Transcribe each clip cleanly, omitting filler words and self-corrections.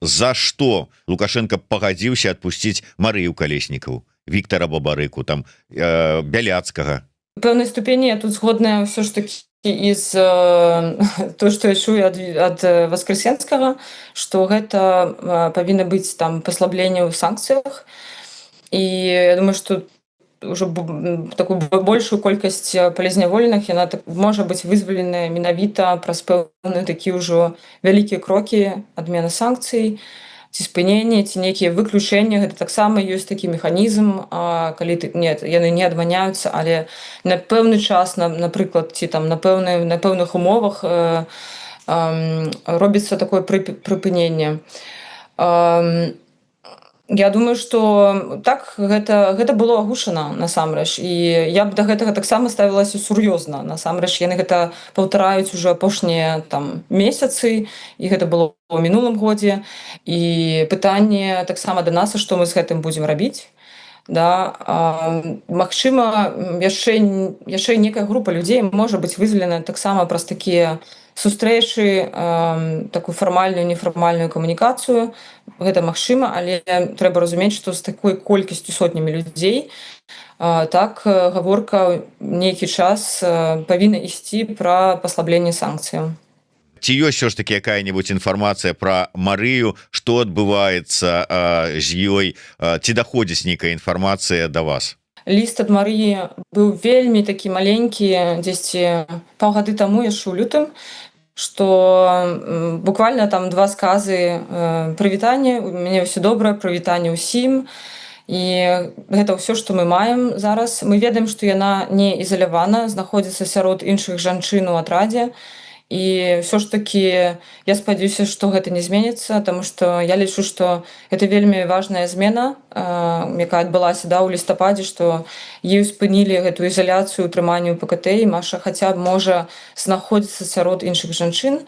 за што Лукашенко пагадзіўся адпусціць Марыю Калеснікаву, Віктора Бабарыку, там Бяляцкага? В пэўнай ступені я тут згодная ўсё ж такі из то, што я чую ад Васкрэсенскага, што гэта павінна быць там паслабленне ў санкцыях. І я думаю, што ўжо такую большую колькасць палезняволеных яна можа быць вызваленая менавіта праз пэўныя такі ўжо вялікія крокі адмены санкцый, ці спыненне, ці нейкія выключэнні. Гэта таксама ёсць такі механізм, калі яны не адмяняюцца, але на пэўны час, напрыклад, ці там на пэўных умовах робіцца такое прыпыненне. Я думаю, што так гэта было агушана насамрэч, і я б да гэтага таксама ставілася сур'ёзна. Насамрэч яны гэта паўтараюць ужо апошнія там месяцы, і гэта было ў мінулым годзе. І пытанне таксама да нас, што мы з гэтым будзем рабіць. Да, магчыма, яшчэ некая група людзей можа быць вызвалена таксама праз такія сустрэчы, такую фармальную, нефармальную камунікацыю. Гэта магчыма, але трэба разумець, што з такой колькасцю сотнямі людзей так гаворка нейкі час павінна ісці пра паслабленне санкцыяў. Ці ёсць ўсё ж таки якая-нибудь інфармацыя пра Марыю, што адбываецца з ёй, ці даходзіць нейкая інфармацыя да вас? Ліст ад Марыі быў вельмі такі маленькі, дзесьці паўгады таму, яшчэ ў лютым, што буквально там 2 сказы прывітання, у мяне ўсё добра, прывітанне ўсім. І гэта ўсё, што мы маем зараз. Мы ведаем, што яна не ізалявана, знаходзіцца сярод іншых жанчын у атрадзе. І ўсё ж такі я спадзяюся, што гэта не зменіцца, таму што я лічу, што гэта вельмі важная змена, якая адбылася ў лістападзе, што ёй спынілі гэтую ізаляцыю утрыманню ПКТ, і Маша хаця б можа знаходзіцца сярод іншых жанчын.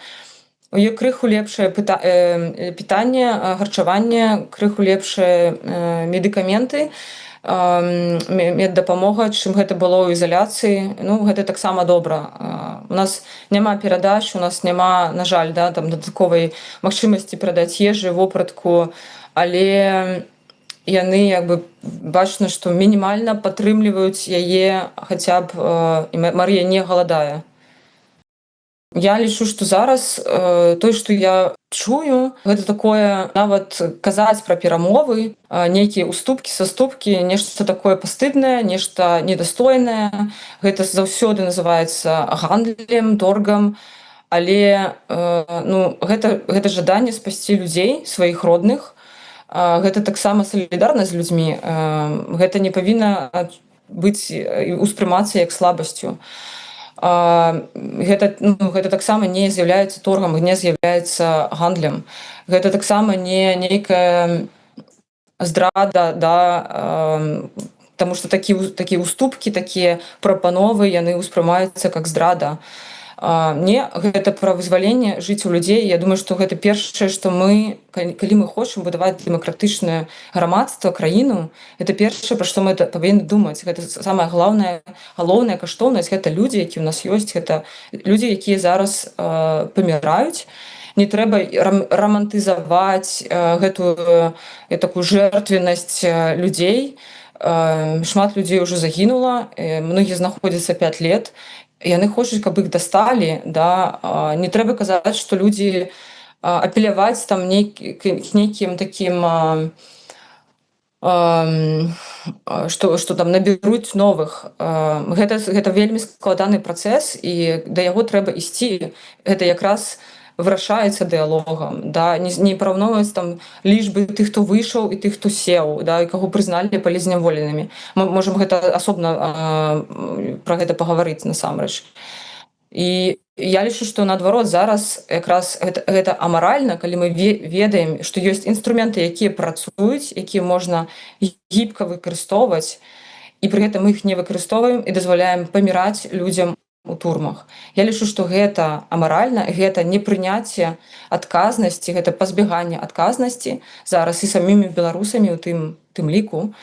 У ёй крыху лепшае пытанне, харчаванне, крыху лепшыя медыкаменты, меддапамога, чым гэта было ў ізаляцыі. Ну, гэта таксама добра. У нас няма перадач, у нас няма, на жаль, там дадатковай магчымасці перадаць ежы, вопратку, але яны бачна, што мінімальна падтрымліваюць яе, хаця б Марыя не галадае. Я лічу, што зараз той, што я чую, гэта такое нават казаць пра перамовы, нейкія уступкі, саступкі, нешта такое пастыднае, нешта недастойнае. Гэта заўсёды называецца гандлем, торгам, але гэта жаданне спасці людзей, сваіх родных. Гэта таксама салідарнасць з людзьмі. Гэта не павінна быць успрымацца як слабасцю. Гэта таксама не з'яўляецца торгам, не з'яўляецца гандлем. Гэта таксама не нейкая здрада, таму што такія уступкі, такія прапановы, яны ўспрымаюцца як здрада. Не, гэта пра вызваленне жыць у людзей. Я думаю, што гэта першае, што мы, калі мы хочам будаваць дэмакратычнае грамадства, краіну, гэта першае, пра што мы павінны думаць. Гэта самая галоўная каштоўнасць, гэта людзі, якія ў нас ёсць, гэта людзі, якія зараз паміраюць. Не трэба рамантызаваць гэтую такую жертвеннасць людзей. Шмат людзей ўжо загінула, многія знаходзяцца 5 лет. Яны хочуць, каб іх дасталі, не трэба казаць, што людзі апеляваць там нейкім такім, што там наберуць новых. Гэта вельмі складаны працэс, і да яго трэба ісці. Гэта якраз вырашаецца дыялогам, не параўноўваць там лічбы тых, хто выйшаў, і тых, хто сеў, і каго прызналі палезняволенымі. Мы можам гэта асобна пра гэта пагаварыць насамрэч. І я лічу, што наадварот зараз якраз гэта амаральна, калі мы ведаем, што ёсць інструменты, якія працуюць, якія можна гібка выкарыстоўваць, і пры гэтым мы іх не выкарыстоўваем і дазваляем паміраць людзям у турмах. Я лічу, што гэта амаральна, гэта непрыняцце адказнасці, гэта пазбяганне адказнасці зараз і самімі беларусамі у тым ліку,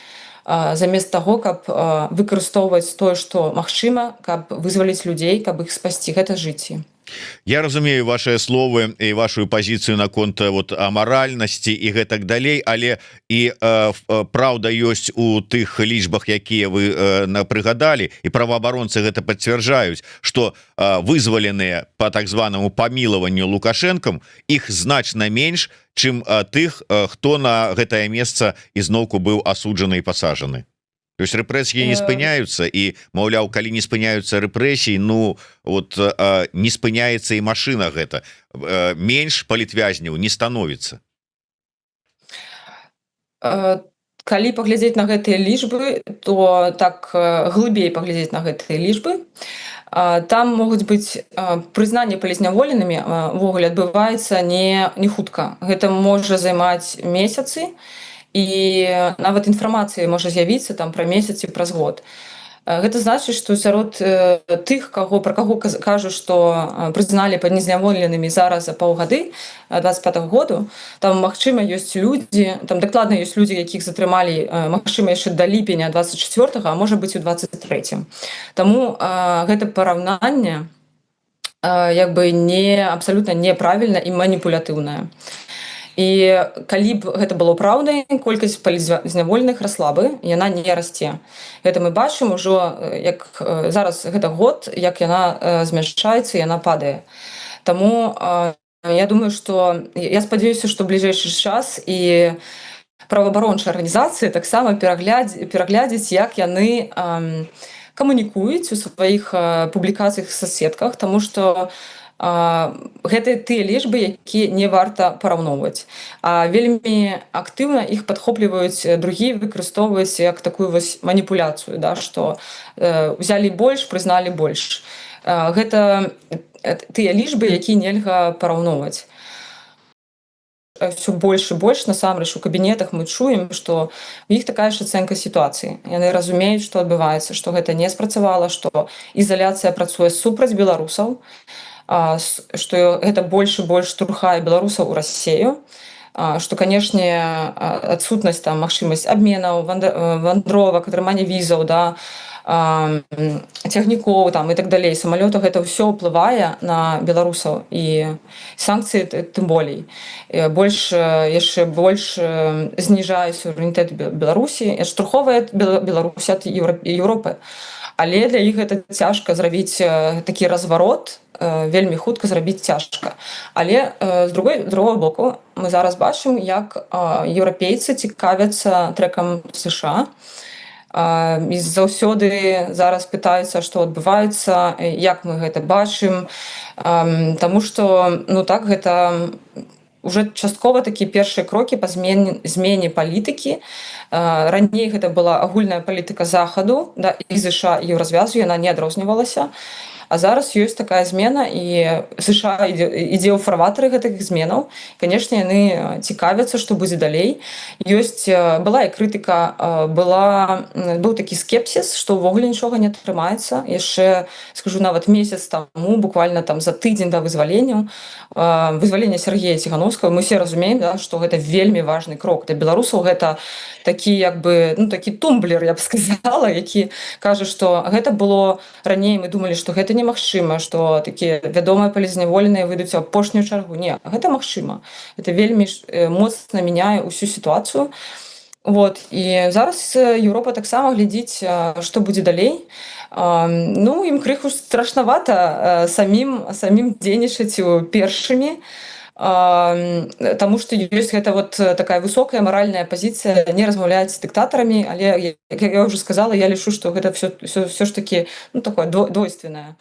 замест таго, каб выкарыстоўваць тое, што магчыма, каб вызваліць людзей, каб іх спасці. Гэта жыцці. Я разумею ваши словы і вашу пазіцыю наконт вот амаральнасці і гэтак далей, але і праўда ёсць у тых лічбах, якія вы прыгадалі, і праваабаронцы гэта пацвярджаюць, што вызваленыя по так званаму памілаванню Лукашэнкам іх значна менш, чым тых, хто на гэтае месца ізноўку быў асуджаны і пасажаны. То есть рэпрэсіі не спыняюцца і, маўляў, калі не спыняюцца рэпрэсіі, ну вот не спыняецца і машына гэта. Менш палітвязняў не становіцца. Калі паглядзець на гэтыя лічбы, то так глыбей паглядзець на гэтыя лічбы, там могуць быць прызнанне палізняволенымі ўвогуле адбываецца не хутка. Гэта можа займаць месяцы, і нават інфармацыя можа з'явіцца там пра месяц і праз год. Гэта значыць, што сярод тых, пра каго кажуць, што прызналі палізняволенымі зараз за паўгады 25-го году, там магчыма ёсць людзі, там дакладна ёсць людзі, якіх затрымалі магчыма яшчэ да ліпеня 24-го, а можа быць у 23-м. Таму гэта параўнанне як бы абсалютна неправільна і маніпулятыўнае. І калі б гэта было праўдай, колькасць палізняволеных расла бы, яна не расце. Гэта мы бачым ужо, як зараз гэта год, як яна змяншаецца, яна падае. Таму я думаю, што я спадзяюся, што бліжэйшы час і праваабарончыя арганізацыі таксама пераглядзяць, як яны камунікуюць у сваіх публікацыях, соцсетках, таму што гэта тыя лічбы, якія не варта параўноўваць. А вельмі актыўна іх падхопліваюць другі, выкарыстоўваюць як такую вось маніпуляцыю, да, што взялі больш, прызналі больш. Гэта тыя лічбы, якія нельга параўноўваць. Все больш і больш, насамрэч, у кабінетах мы чуем, што у іх такая ж ацэнка сітуацыі. Яны разумеюць, што адбываецца, што гэта не спрацавала, што ізаляцыя працуе супраць беларусаў, што гэта больш і больш штурхае беларусаў у Расею, што, канешне, адсутнасць там магчымасць абменаў, вандровак, атрымання візаў, да, цягнікоў там і так далей, самалётаў, гэта ўсё ўплывае на беларусаў, і санкцыі тым болей. Яшчэ больш зніжае суверэнітэт Беларусі, штурховае Беларусь ад Еўропы. Але для іх гэта цяжка зрабіць такі разварот, вельмі хутка зрабіць цяжка. Але з другого боку мы зараз бачым, як еўрапейцы цікавяцца трэкам США. І заўсёды зараз пытаюцца, што адбываецца, як мы гэта бачым, таму што, ну так, гэта уже часткова такія першыя крокі па змене палітыкі. Раней гэта была агульная палітыка захаду, да, і ЗША, і еўразвязу, яна не адрознівалася. А зараз ёсць такая змена, і США ідзе ў фарватары гэтых зменаў. Канешне, яны цікавяцца, што будзе далей. Была і крытыка, быў такі скепсіс, што ўвогуле нічога не атрымаецца. Яшчэ, скажу, нават месяц таму, буквально там за тыдзень да вызвалення Сергея Цігановскага, мы все разумеем, да, што гэта вельмі важны крок. Для беларусаў гэта такі, як бы, ну, такі тумблер, я б сказала, які кажа, што гэта было раней, мы думалі, што гэта немагчыма, што такія вядомыя палізняволеныя выйдуць у апошнюю чаргу. Не, гэта магчыма. Гэта вельмі моцна мяняе ўсю сітуацыю. Вот. І зараз Еўропа таксама глядзіць, што будзе далей. Ну, ім крыху страшнавата самім дзейнічаць першымі, таму што ёсць гэта вот такая высокая маральная пазіцыя не размаўляць з дыктатарамі, але, як я ўжо сказала, я лічу, што гэта все ж таки, ну, такое двойственнае.